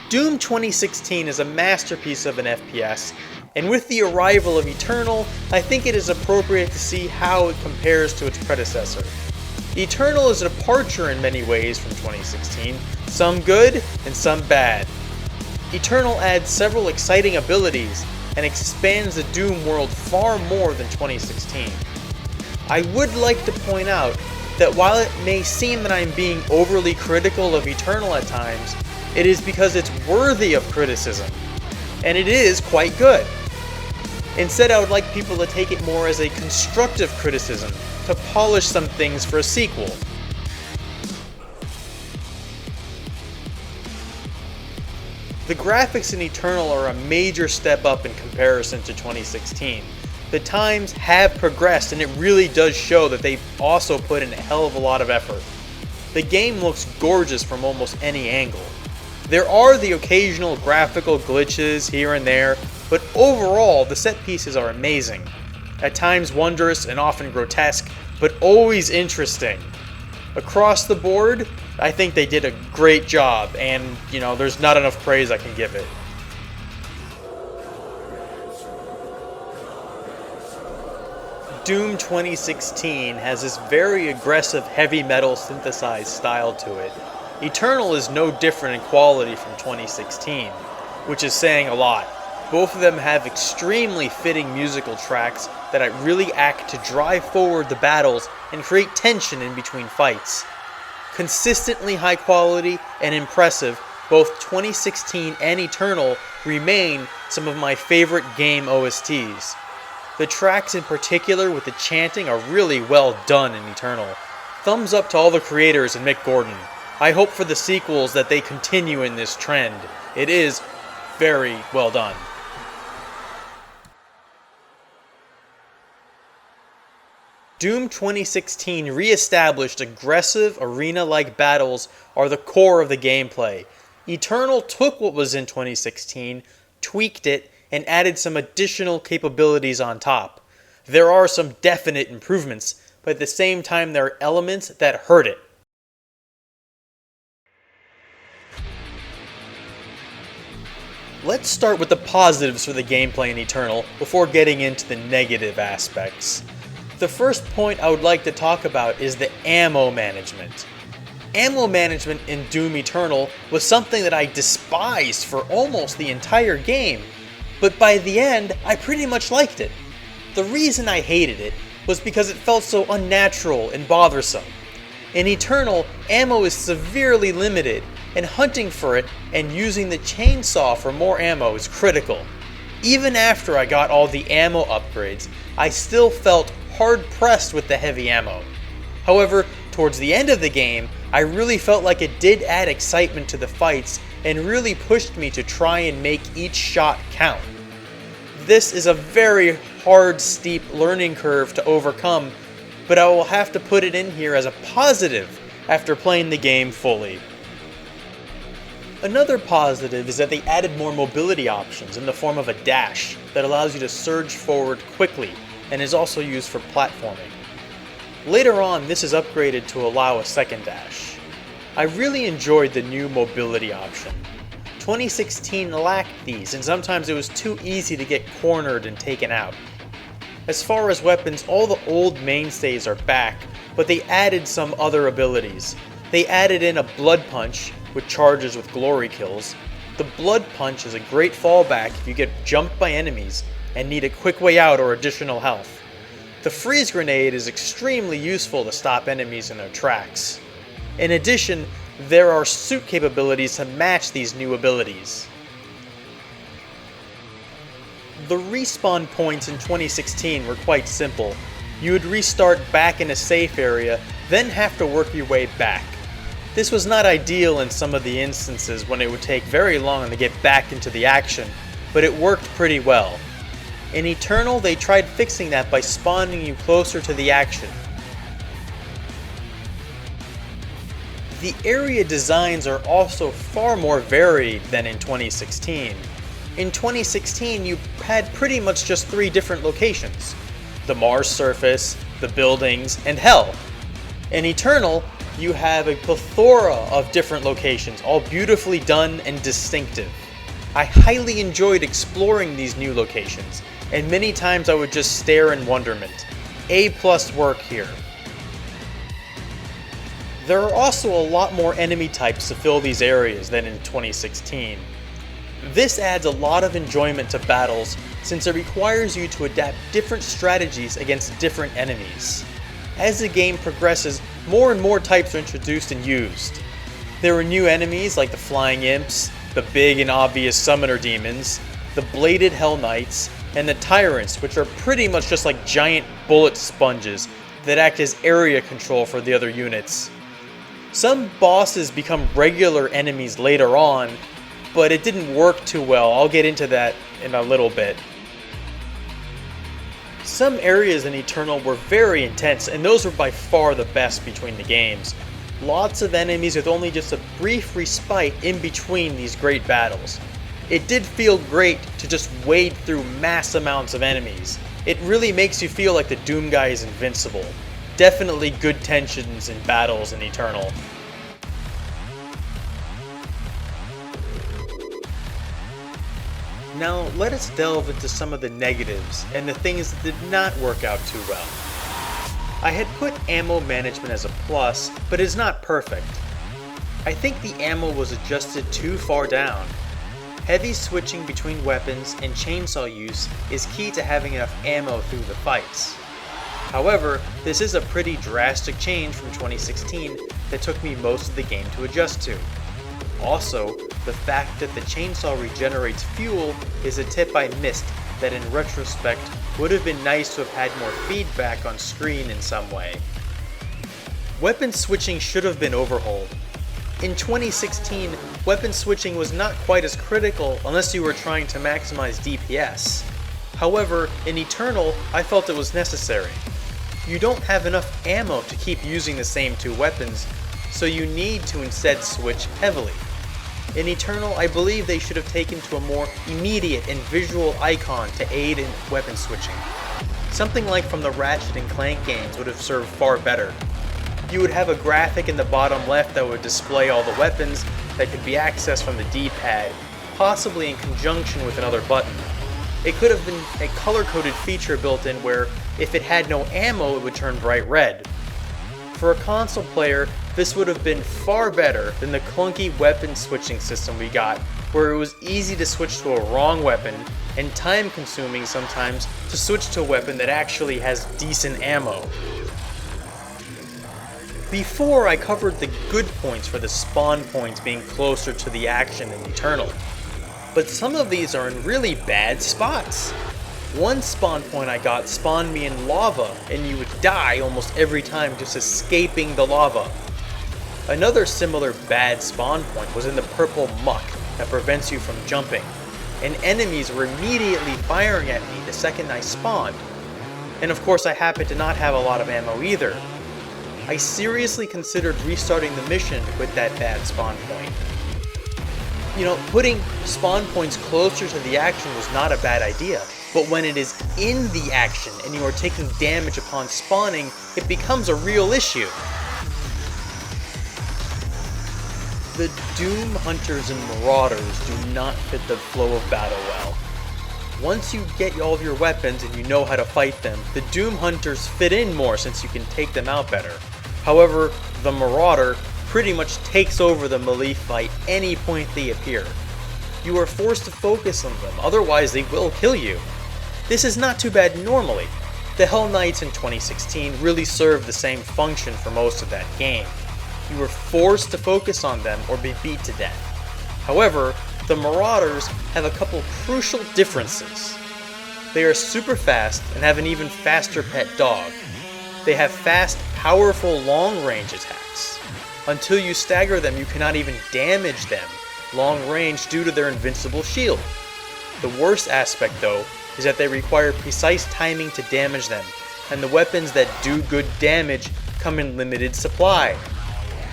Doom 2016 is a masterpiece of an FPS, and with the arrival of Eternal, I think it is appropriate to see how it compares to its predecessor. Eternal is a departure in many ways from 2016, some good and some bad. Eternal adds several exciting abilities and expands the Doom world far more than 2016. I would like to point out that while it may seem that I'm being overly critical of Eternal at times, it is because it's worthy of criticism, and it is quite good. Instead, I would like people to take it more as a constructive criticism, to polish some things for a sequel. The graphics in Eternal are a major step up in comparison to 2016. The times have progressed, and it really does show that they've also put in a hell of a lot of effort. The game looks gorgeous from almost any angle. There are the occasional graphical glitches here and there, but overall the set pieces are amazing. At times wondrous and often grotesque, but always interesting. Across the board, I think they did a great job, and there's not enough praise I can give it. Doom 2016 has this very aggressive heavy metal synthesized style to it. Eternal is no different in quality from 2016, which is saying a lot. Both of them have extremely fitting musical tracks that really act to drive forward the battles and create tension in between fights. Consistently high quality and impressive, both 2016 and Eternal remain some of my favorite game OSTs. The tracks in particular with the chanting are really well done in Eternal. Thumbs up to all the creators and Mick Gordon. I hope for the sequels that they continue in this trend. It is very well done. Doom 2016 re-established aggressive arena-like battles are the core of the gameplay. Eternal took what was in 2016, tweaked it, and added some additional capabilities on top. There are some definite improvements, but at the same time there are elements that hurt it. Let's start with the positives for the gameplay in Eternal before getting into the negative aspects. The first point I would like to talk about is the ammo management. Ammo management in Doom Eternal was something that I despised for almost the entire game, but by the end I pretty much liked it. The reason I hated it was because it felt so unnatural and bothersome. In Eternal, ammo is severely limited, and hunting for it and using the chainsaw for more ammo is critical. Even after I got all the ammo upgrades, I still felt hard-pressed with the heavy ammo. However, towards the end of the game, I really felt like it did add excitement to the fights and really pushed me to try and make each shot count. This is a very hard, steep learning curve to overcome, but I will have to put it in here as a positive after playing the game fully. Another positive is that they added more mobility options in the form of a dash that allows you to surge forward quickly and is also used for platforming. Later on, this is upgraded to allow a second dash. I really enjoyed the new mobility option. 2016 lacked these, and sometimes it was too easy to get cornered and taken out. As far as weapons, all the old mainstays are back, but they added some other abilities. They added in a blood punch, which charges with glory kills. The blood punch is a great fallback if you get jumped by enemies and need a quick way out or additional health. The freeze grenade is extremely useful to stop enemies in their tracks. In addition, there are suit capabilities to match these new abilities. The respawn points in 2016 were quite simple. You would restart back in a safe area, then have to work your way back. This was not ideal in some of the instances when it would take very long to get back into the action, but it worked pretty well. In Eternal, they tried fixing that by spawning you closer to the action. The area designs are also far more varied than in 2016. In 2016, you had pretty much just 3 different locations: the Mars surface, the buildings, and Hell. In Eternal, You have a plethora of different locations, all beautifully done and distinctive. I highly enjoyed exploring these new locations, and many times I would just stare in wonderment. A+ work here. There are also a lot more enemy types to fill these areas than in 2016. This adds a lot of enjoyment to battles since it requires you to adapt different strategies against different enemies. As the game progresses, more and more types are introduced and used. There are new enemies like the Flying Imps, the big and obvious Summoner Demons, the Bladed Hell Knights, and the Tyrants, which are pretty much just like giant bullet sponges that act as area control for the other units. Some bosses become regular enemies later on, but it didn't work too well. I'll get into that in a little bit. Some areas in Eternal were very intense, and those were by far the best between the games. Lots of enemies with only just a brief respite in between these great battles. It did feel great to just wade through mass amounts of enemies. It really makes you feel like the Doom guy is invincible. Definitely good tensions in battles in Eternal. Now let us delve into some of the negatives and the things that did not work out too well. I had put ammo management as a plus, but it's not perfect. I think the ammo was adjusted too far down. Heavy switching between weapons and chainsaw use is key to having enough ammo through the fights. However, this is a pretty drastic change from 2016 that took me most of the game to adjust to. Also, the fact that the chainsaw regenerates fuel is a tip I missed that in retrospect would have been nice to have had more feedback on screen in some way. Weapon switching should have been overhauled. In 2016, weapon switching was not quite as critical unless you were trying to maximize DPS. However, in Eternal, I felt it was necessary. You don't have enough ammo to keep using the same two weapons, so you need to instead switch heavily. In Eternal, I believe they should have taken to a more immediate and visual icon to aid in weapon switching. Something like from the Ratchet & Clank games would have served far better. You would have a graphic in the bottom left that would display all the weapons that could be accessed from the D-pad, possibly in conjunction with another button. It could have been a color-coded feature built in where, if it had no ammo, it would turn bright red. For a console player, this would have been far better than the clunky weapon switching system we got, where it was easy to switch to a wrong weapon, and time-consuming sometimes to switch to a weapon that actually has decent ammo. Before, I covered the good points for the spawn points being closer to the action in Eternal. But some of these are in really bad spots. One spawn point I got spawned me in lava, and you would die almost every time just escaping the lava. Another similar bad spawn point was in the purple muck that prevents you from jumping, and enemies were immediately firing at me the second I spawned. And of course I happened to not have a lot of ammo either. I seriously considered restarting the mission with that bad spawn point. You know, putting spawn points closer to the action was not a bad idea, but when it is in the action and you are taking damage upon spawning, it becomes a real issue. The Doom Hunters and Marauders do not fit the flow of battle well. Once you get all of your weapons and you know how to fight them, the Doom Hunters fit in more since you can take them out better. However, the Marauder pretty much takes over the melee fight any point they appear. You are forced to focus on them, otherwise they will kill you. This is not too bad normally. The Hell Knights in 2016 really served the same function for most of that game. You were forced to focus on them or be beat to death. However, the Marauders have a couple crucial differences. They are super fast and have an even faster pet dog. They have fast, powerful long-range attacks. Until you stagger them, you cannot even damage them long range due to their invincible shield. The worst aspect though is that they require precise timing to damage them, and the weapons that do good damage come in limited supply.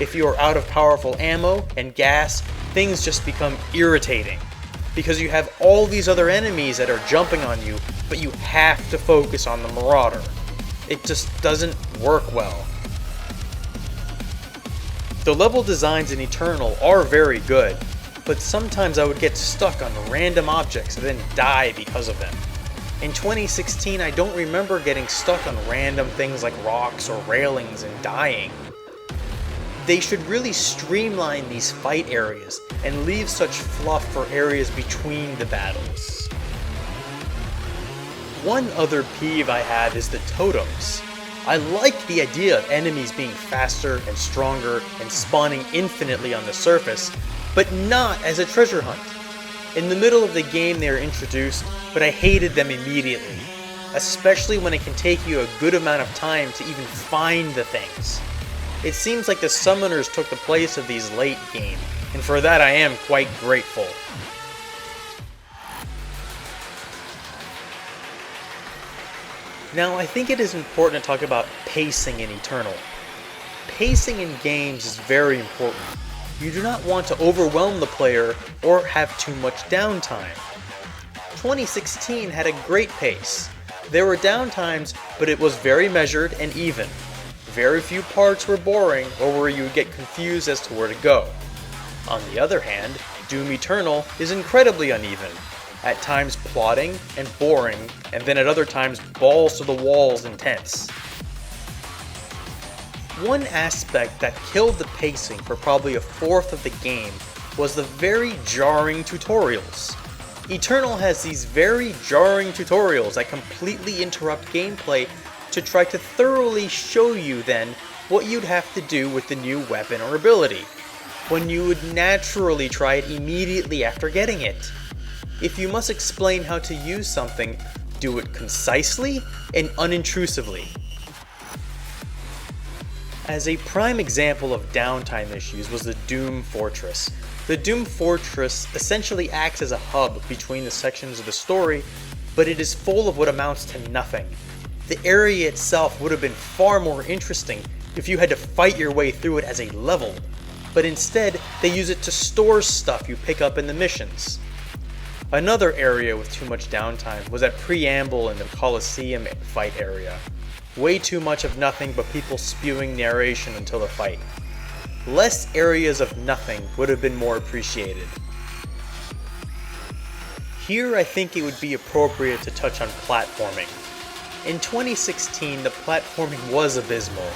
If you are out of powerful ammo and gas, things just become irritating, because you have all these other enemies that are jumping on you, but you have to focus on the Marauder. It just doesn't work well. The level designs in Eternal are very good, but sometimes I would get stuck on random objects and then die because of them. In 2016, I don't remember getting stuck on random things like rocks or railings and dying. They should really streamline these fight areas and leave such fluff for areas between the battles. One other peeve I have is the totems. I like the idea of enemies being faster and stronger and spawning infinitely on the surface, but not as a treasure hunt. In the middle of the game they are introduced, but I hated them immediately, especially when it can take you a good amount of time to even find the things. It seems like the summoners took the place of these late game, and for that I am quite grateful. Now, I think it is important to talk about pacing in Eternal. Pacing in games is very important. You do not want to overwhelm the player or have too much downtime. 2016 had a great pace. There were downtimes, but it was very measured and even. Very few parts were boring or where you would get confused as to where to go. On the other hand, Doom Eternal is incredibly uneven. At times plotting and boring, and then at other times balls to the walls intense. One aspect that killed the pacing for probably a fourth of the game was the very jarring tutorials. Eternal has these very jarring tutorials that completely interrupt gameplay to try to thoroughly show you then what you'd have to do with the new weapon or ability, when you would naturally try it immediately after getting it. If you must explain how to use something, do it concisely and unintrusively. As a prime example of downtime issues was the Doom Fortress. The Doom Fortress essentially acts as a hub between the sections of the story, but it is full of what amounts to nothing. The area itself would have been far more interesting if you had to fight your way through it as a level, but instead they use it to store stuff you pick up in the missions. Another area with too much downtime was that preamble in the Colosseum fight area. Way too much of nothing but people spewing narration until the fight. Less areas of nothing would have been more appreciated. Here I think it would be appropriate to touch on platforming. In 2016 the platforming was abysmal.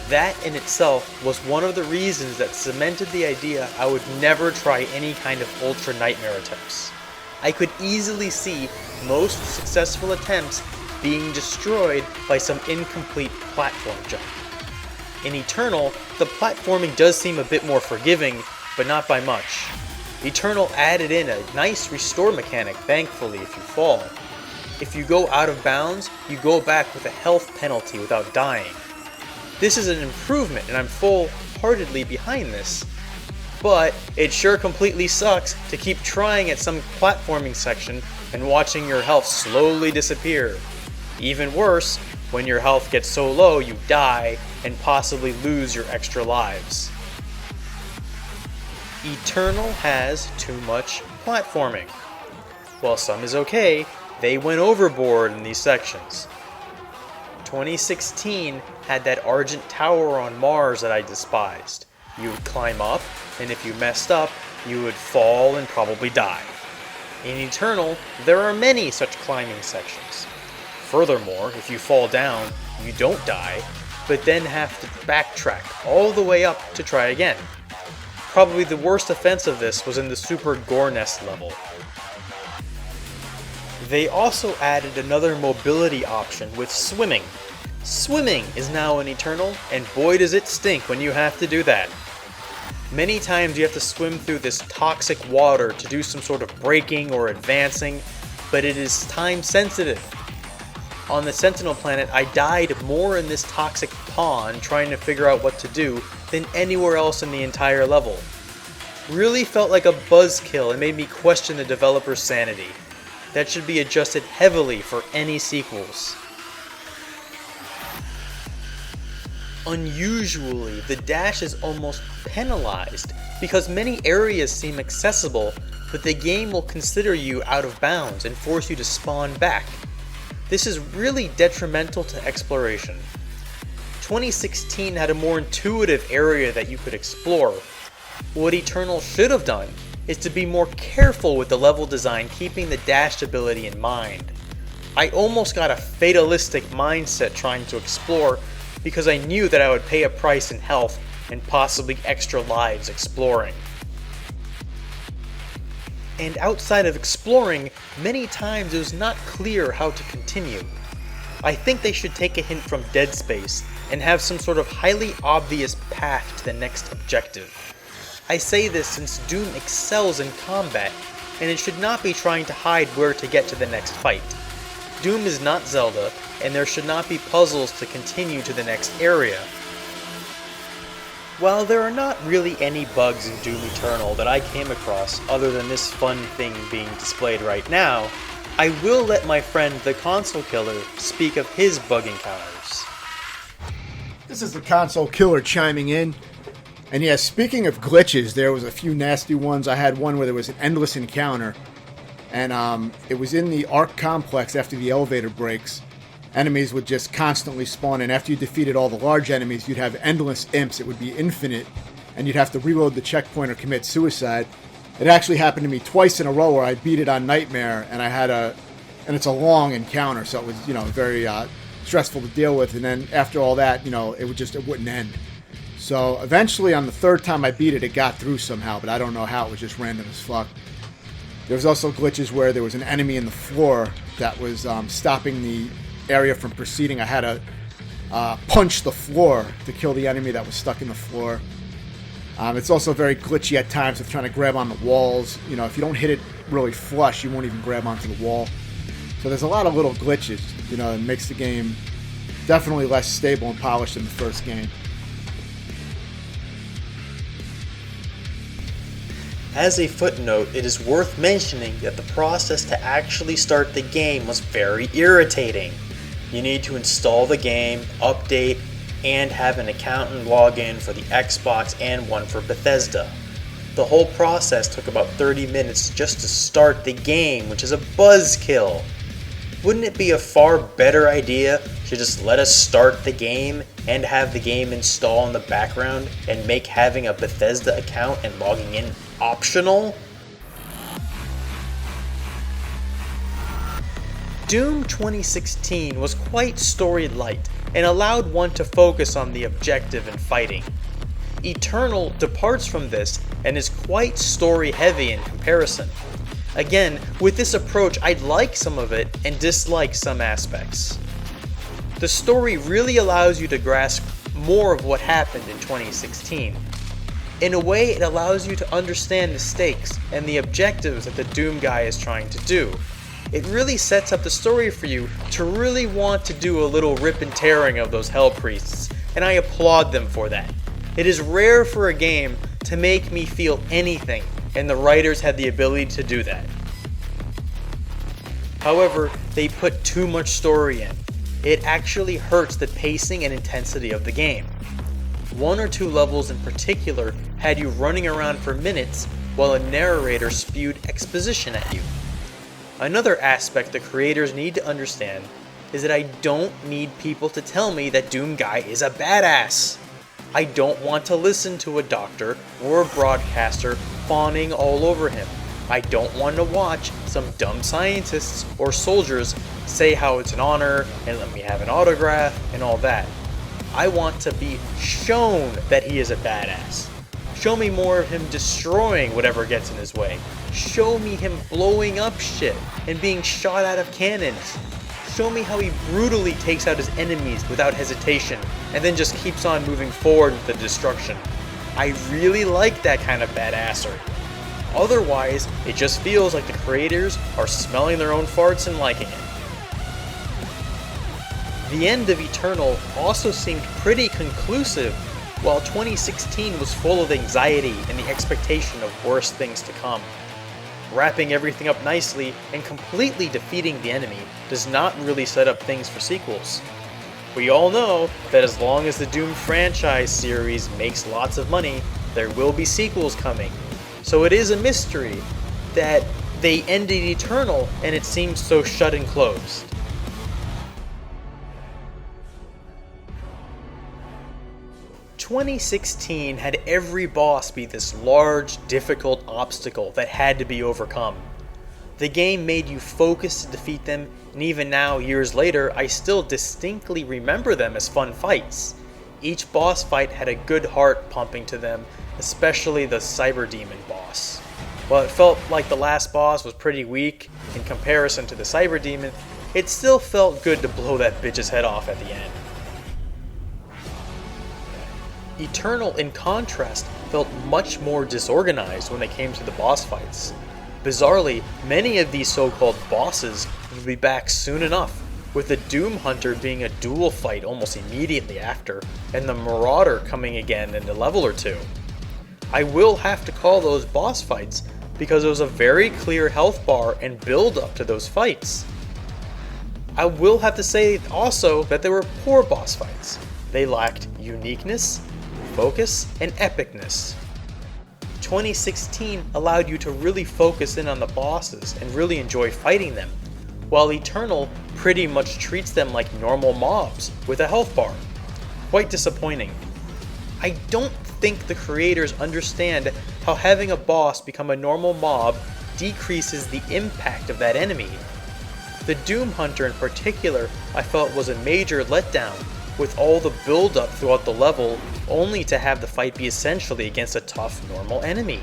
That in itself was one of the reasons that cemented the idea I would never try any kind of Ultra Nightmare attempts. I could easily see most successful attempts being destroyed by some incomplete platform jump. In Eternal, the platforming does seem a bit more forgiving, but not by much. Eternal added in a nice restore mechanic, thankfully, if you fall. If you go out of bounds, you go back with a health penalty without dying. This is an improvement, and I'm full-heartedly behind this. But it sure completely sucks to keep trying at some platforming section and watching your health slowly disappear. Even worse, when your health gets so low you die and possibly lose your extra lives. Eternal has too much platforming. While some is okay, they went overboard in these sections. 2016 had that Argent Tower on Mars that I despised. You would climb up, and if you messed up, you would fall and probably die. In Eternal, there are many such climbing sections. Furthermore, if you fall down, you don't die, but then have to backtrack all the way up to try again. Probably the worst offense of this was in the Super Gore Nest level. They also added another mobility option with swimming. Swimming is now in Eternal, and boy does it stink when you have to do that. Many times you have to swim through this toxic water to do some sort of braking or advancing, but it is time sensitive. On the Sentinel planet, I died more in this toxic pond trying to figure out what to do than anywhere else in the entire level. Really felt like a buzzkill and made me question the developer's sanity. That should be adjusted heavily for any sequels. Unusually, the dash is almost penalized because many areas seem accessible, but the game will consider you out of bounds and force you to spawn back. This is really detrimental to exploration. 2016 had a more intuitive area that you could explore. What Eternal should have done is to be more careful with the level design, keeping the dash ability in mind. I almost got a fatalistic mindset trying to explore because I knew that I would pay a price in health and possibly extra lives exploring. And outside of exploring, many times it was not clear how to continue. I think they should take a hint from Dead Space and have some sort of highly obvious path to the next objective. I say this since Doom excels in combat, and it should not be trying to hide where to get to the next fight. Doom is not Zelda, and there should not be puzzles to continue to the next area. While there are not really any bugs in Doom Eternal that I came across other than this fun thing being displayed right now, I will let my friend the Console Killer speak of his bug encounters. This is the Console Killer chiming in. And yeah, speaking of glitches, there was a few nasty ones. I had one where there was an endless encounter, and it was in the Ark complex after the elevator breaks. Enemies would just constantly spawn, and after you defeated all the large enemies, you'd have endless imps. It would be infinite, and you'd have to reload the checkpoint or commit suicide. It actually happened to me twice in a row where I beat it on Nightmare, and and it's a long encounter, so it was, very stressful to deal with. And then after all that, it wouldn't end. So eventually, on the third time I beat it, it got through somehow, but I don't know how. It was just random as fuck. There was also glitches where there was an enemy in the floor that was stopping the area from proceeding. I had to punch the floor to kill the enemy that was stuck in the floor. It's also very glitchy at times with trying to grab on the walls. If you don't hit it really flush, you won't even grab onto the wall. So there's a lot of little glitches, that makes the game definitely less stable and polished than the first game. As a footnote, it is worth mentioning that the process to actually start the game was very irritating. You need to install the game, update, and have an account and login for the Xbox and one for Bethesda. The whole process took about 30 minutes just to start the game, which is a buzzkill. Wouldn't it be a far better idea to just let us start the game and have the game install in the background and make having a Bethesda account and logging in optional? Doom 2016 was quite story light and allowed one to focus on the objective and fighting. Eternal departs from this and is quite story heavy in comparison. Again, with this approach, I'd like some of it and dislike some aspects. The story really allows you to grasp more of what happened in 2016. In a way, it allows you to understand the stakes and the objectives that the Doom guy is trying to do. It really sets up the story for you to really want to do a little rip and tearing of those Hell Priests, and I applaud them for that. It is rare for a game to make me feel anything, and the writers had the ability to do that. However, they put too much story in. It actually hurts the pacing and intensity of the game. One or two levels in particular had you running around for minutes while a narrator spewed exposition at you. Another aspect the creators need to understand is that I don't need people to tell me that Doom Guy is a badass. I don't want to listen to a doctor or a broadcaster fawning all over him. I don't want to watch some dumb scientists or soldiers say how it's an honor and let me have an autograph and all that. I want to be shown that he is a badass. Show me more of him destroying whatever gets in his way. Show me him blowing up shit and being shot out of cannons. Show me how he brutally takes out his enemies without hesitation and then just keeps on moving forward with the destruction. I really like that kind of badassery. Otherwise, it just feels like the creators are smelling their own farts and liking it. The end of Eternal also seemed pretty conclusive, while 2016 was full of anxiety and the expectation of worse things to come. Wrapping everything up nicely and completely defeating the enemy does not really set up things for sequels. We all know that as long as the Doom franchise series makes lots of money, there will be sequels coming. So it is a mystery that they ended Eternal and it seems so shut and closed. 2016 had every boss be this large, difficult obstacle that had to be overcome. The game made you focus to defeat them, and even now, years later, I still distinctly remember them as fun fights. Each boss fight had a good heart pumping to them, especially the Cyber Demon boss. While it felt like the last boss was pretty weak in comparison to the Cyber Demon, it still felt good to blow that bitch's head off at the end. Eternal, in contrast, felt much more disorganized when it came to the boss fights. Bizarrely, many of these so-called bosses would be back soon enough, with the Doom Hunter being a dual fight almost immediately after, and the Marauder coming again in a level or two. I will have to call those boss fights because there was a very clear health bar and build up to those fights. I will have to say also that they were poor boss fights. They lacked uniqueness, focus, and epicness. 2016 allowed you to really focus in on the bosses and really enjoy fighting them, while Eternal pretty much treats them like normal mobs with a health bar. Quite disappointing. I don't think the creators understand how having a boss become a normal mob decreases the impact of that enemy. The Doom Hunter in particular I felt was a major letdown, with all the build up throughout the level only to have the fight be essentially against a tough normal enemy.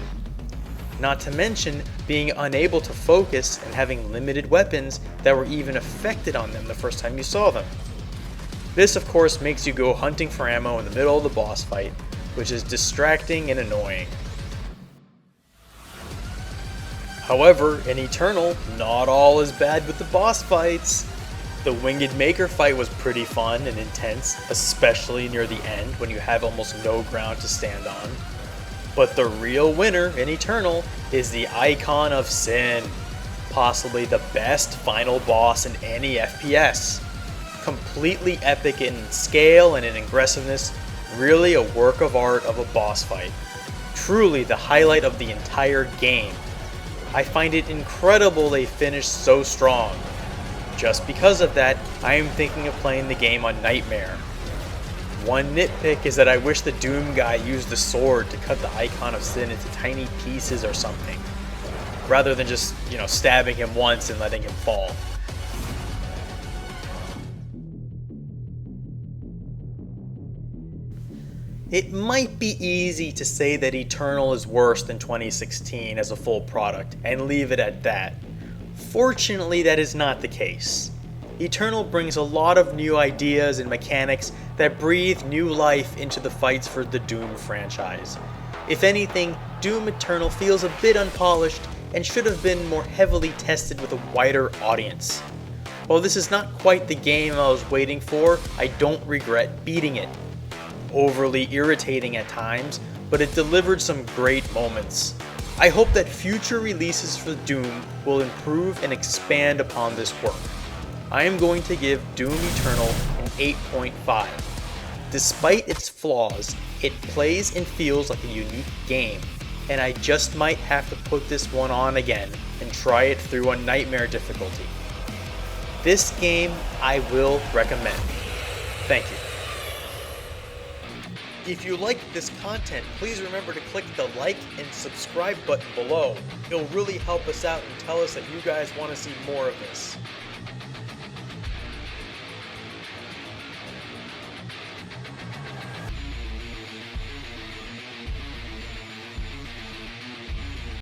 Not to mention being unable to focus and having limited weapons that were even affected on them the first time you saw them. This of course makes you go hunting for ammo in the middle of the boss fight, which is distracting and annoying. However, in Eternal, not all is bad with the boss fights. The Winged Maker fight was pretty fun and intense, especially near the end when you have almost no ground to stand on. But the real winner in Eternal is the Icon of Sin, possibly the best final boss in any FPS. Completely epic in scale and in aggressiveness, really a work of art of a boss fight. Truly the highlight of the entire game. I find it incredible they finished so strong. Just because of that, I am thinking of playing the game on Nightmare. One nitpick is that I wish the Doom guy used the sword to cut the Icon of Sin into tiny pieces or something, rather than just, stabbing him once and letting him fall. It might be easy to say that Eternal is worse than 2016 as a full product, and leave it at that. Fortunately, that is not the case. Eternal brings a lot of new ideas and mechanics that breathe new life into the fights for the Doom franchise. If anything, Doom Eternal feels a bit unpolished and should have been more heavily tested with a wider audience. While this is not quite the game I was waiting for, I don't regret beating it. Overly irritating at times, but it delivered some great moments. I hope that future releases for Doom will improve and expand upon this work. I am going to give Doom Eternal an 8.5. Despite its flaws, it plays and feels like a unique game, and I just might have to put this one on again and try it through a Nightmare difficulty. This game I will recommend. Thank you. If you like this content, please remember to click the like and subscribe button below. It'll really help us out and tell us that you guys want to see more of this.